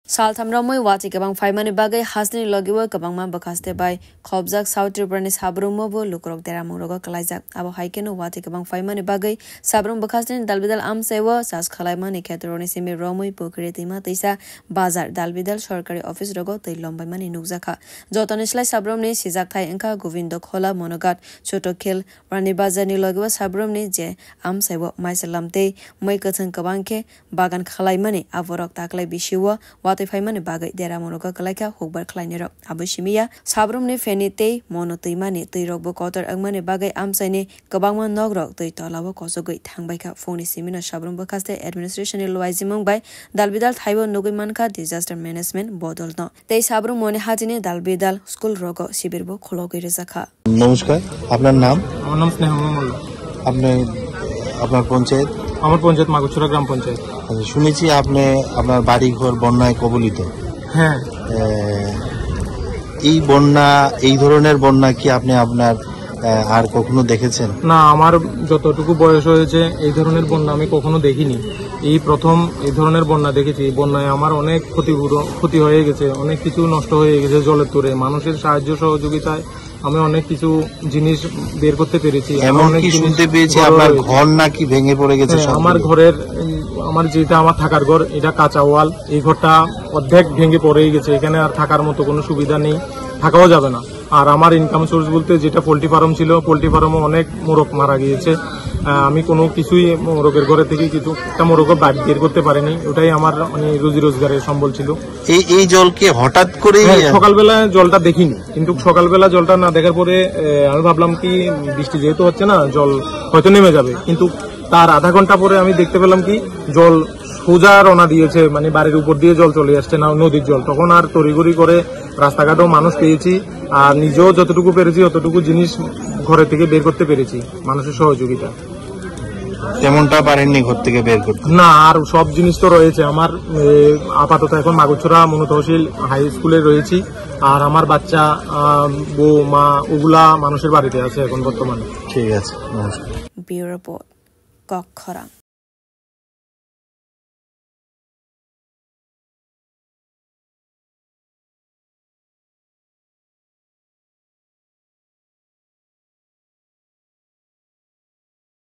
Salthamramoi wati kabang faimani bagai hasni logiwa kabangma bakaste bai khobjak South Triprani sabrumo bo lukrok deramuroga kalaijak abo haikeno wati kabang faimani bagai sabrum bakasni dalbidal amsewa sas khalaimani khetroni simi romoi pokretima teisa bazar dalbidal sorkari office rogo tei lombaimani nukjaka jotonislai sabrumni sijak thai engka govindo khola monogat choto khel rani bazarni logiwa sabrumni je amsewa maisalamte moi kathang kabangke bagan khalaimani aborok taklai bisiwa faimani bagai dera monoga kalaika hokbar khlainero abushimiya sabrumni fenite monotymani tyrokbo kotor angmani bagai amsaini kabangma nogrok tei tolabo kosogoi thangbaika phone simina sabrum bakaste administration loizimong bai dalbidal thaibo nugui manka disaster management bodol no tei sabrum mone hajine dalbidal school rogo sibirbo khologai rezakha নমস্কার আপনার নাম আমার নাম স্নেহ মোল্লা আপনি আপনার পঞ্চায়েত আমার পঞ্চায়েত মাগুছড়া গ্রাম পঞ্চায়েত শুনেছি আপনি আপনার বাড়ি ঘর বন্যায় কবলিত হ্যাঁ এই বন্যা এই ধরনের বন্যা কি আপনি আপনার আর কখনো দেখেছেন না আমার যতটুকু বয়স হয়েছে এই ধরনের বন্যা আমি কখনো দেখিনি এই প্রথম এই ধরনের বন্যা দেখেছি বন্যায় আমার অনেক ক্ষতি হয়ে গেছে অনেক কিছু নষ্ট হয়ে গেছে জলের তোরে মানুষের সাহায্য সহযোগিতায় আমি অনেক কিছু জিনিস বের করতে পেরেছি এমনকি শুনতে পেয়েছি আপনার ঘর নাকি ভেঙে পড়ে গেছে আমার ঘরের আমার যেটা আমার থাকার ঘর এটা কাঁচা ওয়াল এই ঘরটা অর্ধেক ভেঙে পড়েই গেছে এখানে আর থাকার মতো কোনো সুবিধা নেই থাকাও যাবে না আর আমার ইনকাম সোর্স বলতে যেটা পোল্ট্রি ফার্ম ছিল পোল্ট্রি ফার্মে অনেক মোরগ মারা গিয়েছে আমি কোনো কিছুই মোরগের ঘরে থেকে কিছু একটা মোরগও বের করতে পারিনি ওটাই আমার রুজি রোজগারের সম্বল ছিল এই জলকে হঠাৎ করে সকালবেলা জলটা দেখিনি কিন্তু সকালবেলা জলটা না দেখার পরে আমি ভাবলাম কি বৃষ্টি যেহেতু হচ্ছে না জল হয়তো নেমে যাবে কিন্তু তার আধা ঘন্টা পরে আমি দেখতে পেলাম কি জল সোজা রওনা দিয়েছে মানে বাড়ির উপর দিয়ে জল চলে আসছে না নদীর জল তখন আর তড়িঘড়ি করে রাস্তাঘাটেও মানুষ পেয়েছি আর নিজেও যতটুকু পেরেছি ততটুকু জিনিস ঘরে থেকে বের করতে পেরেছি মানুষের সহযোগিতা তেমনটা পারেননি ঘর থেকে বের করতে না আর সব জিনিস তো রয়েছে আমার আপাতত এখন মাগুছড়া মনোতহসিল হাই স্কুলে রয়েছি আর আমার বাচ্চা বউ মা ওগুলা মানুষের বাড়িতে আছে এখন বর্তমানে ঠিক আছে নমস্কার ব্যুরো রিপোর্ট কক্ষরা।